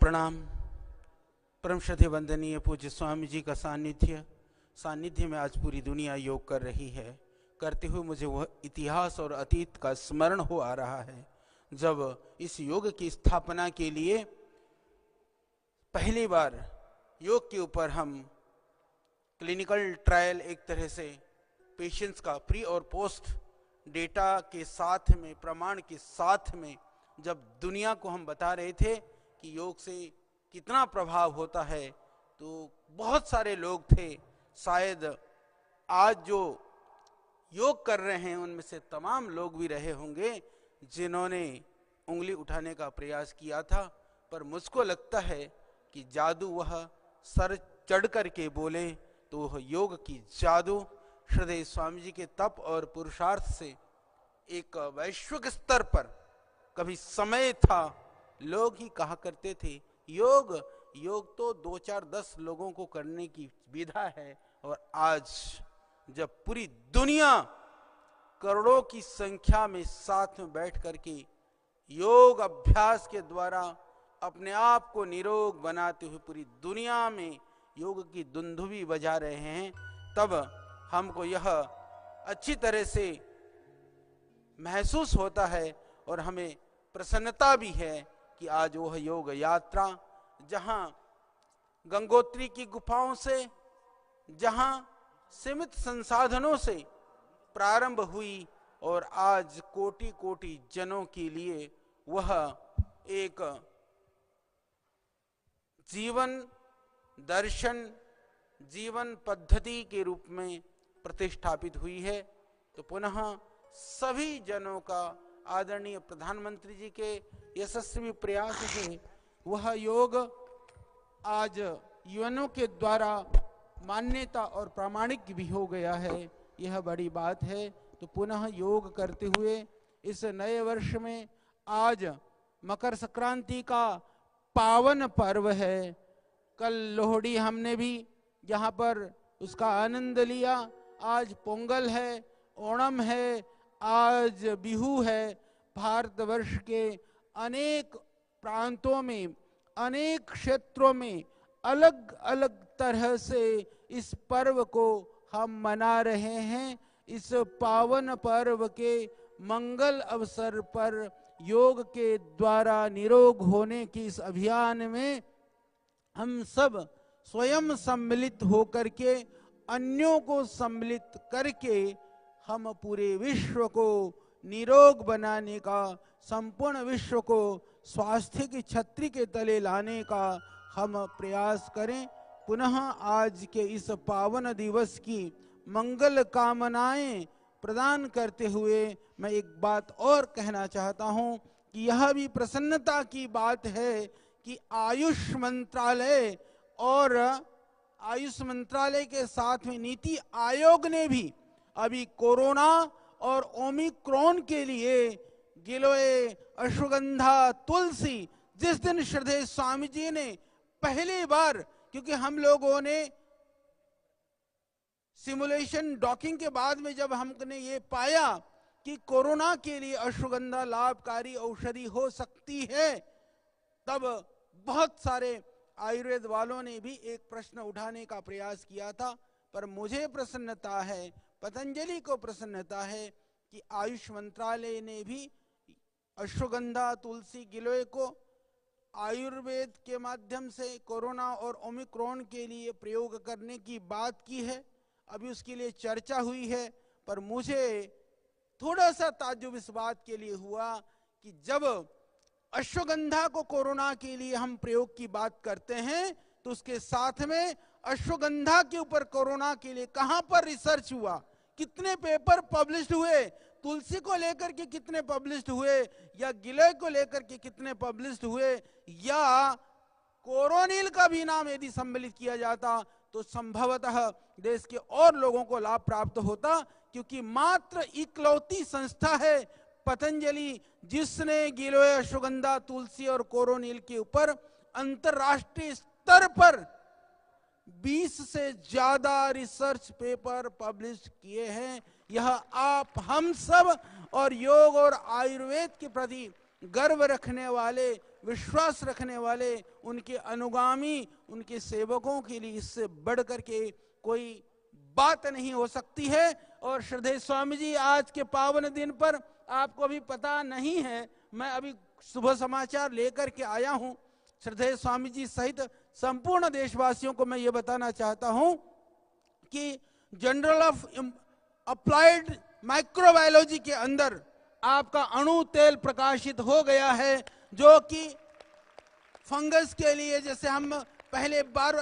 प्रणाम। परम श्रद्धेय वंदनीय पूज्य स्वामी जी का सानिध्य में आज पूरी दुनिया योग कर रही है। करते हुए मुझे वह इतिहास और अतीत का स्मरण हो आ रहा है जब इस योग की स्थापना के लिए पहली बार योग के ऊपर हम क्लिनिकल ट्रायल, एक तरह से पेशेंट्स का प्री और पोस्ट डेटा के साथ में, प्रमाण के साथ में, जब दुनिया को हम बता रहे थे कि योग से कितना प्रभाव होता है, तो बहुत सारे लोग थे, शायद आज जो योग कर रहे हैं उनमें से तमाम लोग भी रहे होंगे जिन्होंने उंगली उठाने का प्रयास किया था। पर मुझको लगता है कि जादू वह सर चढ़ करके बोले तो वह योग की जादू श्रद्धेय स्वामी जी के तप और पुरुषार्थ से एक वैश्विक स्तर पर कभी समय था, लोग ही कहा करते थे योग तो 2, 4, 10 लोगों को करने की विधा है। और आज जब पूरी दुनिया करोड़ों की संख्या में साथ में बैठ करके योग अभ्यास के द्वारा अपने आप को निरोग बनाते हुए पूरी दुनिया में योग की दुंदुभी बजा रहे हैं, तब हमको यह अच्छी तरह से महसूस होता है और हमें प्रसन्नता भी है कि आज वह योग यात्रा जहां गंगोत्री की गुफाओं से, जहां सीमित संसाधनों से प्रारंभ हुई और आज कोटि कोटि जनों के लिए वह एक जीवन दर्शन, जीवन पद्धति के रूप में प्रतिष्ठापित हुई है। तो पुनः सभी जनों का आदरणीय प्रधानमंत्री जी के यशस्वी प्रयास से वह योग आज यूएनओ के द्वारा मान्यता और प्रामाणिक भी हो गया है, यह बड़ी बात है। तो पुनः योग करते हुए इस नए वर्ष में आज मकर संक्रांति का पावन पर्व है। कल लोहड़ी हमने भी यहाँ पर उसका आनंद लिया, आज पोंगल है, ओणम है, आज बिहू है। भारतवर्ष के अनेक प्रांतों में, अनेक क्षेत्रों में अलग अलग तरह से इस पर्व को हम मना रहे हैं। इस पावन पर्व के मंगल अवसर पर योग के द्वारा निरोग होने की इस अभियान में हम सब स्वयं सम्मिलित होकर के, अन्यों को सम्मिलित करके हम पूरे विश्व को निरोग बनाने का, संपूर्ण विश्व को स्वास्थ्य की छत्री के तले लाने का हम प्रयास करें। पुनः आज के इस पावन दिवस की मंगल कामनाएं प्रदान करते हुए मैं एक बात और कहना चाहता हूं कि यह भी प्रसन्नता की बात है कि आयुष मंत्रालय और आयुष मंत्रालय के साथ में नीति आयोग ने भी अभी कोरोना और ओमिक्रॉन के लिए गिलोय, अश्वगंधा, तुलसी, जिस दिन श्रद्धेय स्वामी जी ने पहली बार, क्योंकि हम लोगों ने सिमुलेशन डॉकिंग के बाद में जब हमने ये पाया कि कोरोना के लिए अश्वगंधा लाभकारी औषधि हो सकती है, तब बहुत सारे आयुर्वेद वालों ने भी एक प्रश्न उठाने का प्रयास किया था। पर मुझे प्रसन्नता है, पतंजलि को प्रसन्नता है कि आयुष मंत्रालय ने भी अश्वगंधा, तुलसी, गिलोय को आयुर्वेद के माध्यम से कोरोना और ओमिक्रॉन के लिए प्रयोग करने की बात की है। अभी उसके लिए चर्चा हुई है, पर मुझे थोड़ा सा ताज्जुब इस बात के लिए हुआ कि जब अश्वगंधा को कोरोना के लिए हम प्रयोग की बात करते हैं तो उसके साथ में अश्वगंधा के ऊपर कोरोना के लिए कहां पर रिसर्च हुआ, कितने पेपर पब्लिश्ड हुए, तुलसी को लेकर के कितने पब्लिश्ड हुए, या गिलोय को लेकर के कितने पब्लिश्ड हुए, या कोरोनिल का भी नाम यदि सम्मिलित किया जाता तो संभवतः देश के और लोगों को लाभ प्राप्त होता। क्योंकि मात्र इकलौती संस्था है पतंजलि जिसने गिलोय, अश्वगंधा, तुलसी और कोरोनिल के ऊपर अंतरराष्ट्रीय स्तर पर 20 से ज्यादा रिसर्च पेपर पब्लिश किए हैं। यह आप हम सब और योग और आयुर्वेद के प्रति गर्व रखने वाले, विश्वास रखने वाले, उनके अनुगामी, उनके सेवकों के लिए इससे बढ़ करके कोई बात नहीं हो सकती है। और श्रद्धेय स्वामी जी, आज के पावन दिन पर आपको अभी पता नहीं है, मैं अभी सुबह समाचार लेकर के आया हूं। श्रद्धेय स्वामी जी सहित संपूर्ण देशवासियों को मैं ये बताना चाहता हूं कि जर्नल ऑफ अप्लाइड माइक्रोबायोलॉजी के अंदर आपका अणु तेल प्रकाशित हो गया है, जो कि फंगस के लिए, जैसे हम पहले बार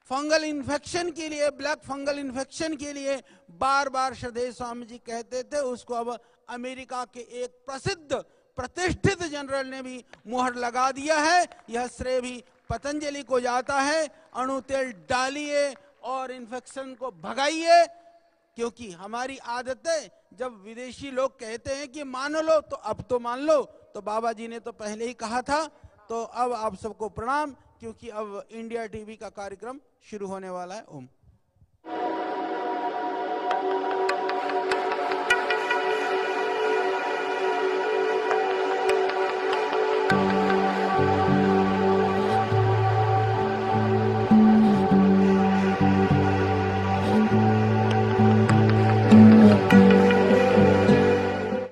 फंगल इन्फेक्शन के लिए, ब्लैक फंगल इन्फेक्शन के लिए बार बार श्रद्धेय स्वामी जी कहते थे, उसको अब अमेरिका के एक प्रसिद्ध प्रतिष्ठित जनरल ने भी मुहर लगा दिया है। यह श्रेय भी पतंजलि को जाता है। अणु तेल डालिए और इन्फेक्शन को भगाइए, क्योंकि हमारी आदत है, जब विदेशी लोग कहते हैं कि मान लो तो अब तो मान लो, तो बाबा जी ने तो पहले ही कहा था। तो अब आप सबको प्रणाम, क्योंकि अब इंडिया टीवी का कार्यक्रम शुरू होने वाला है। ओम।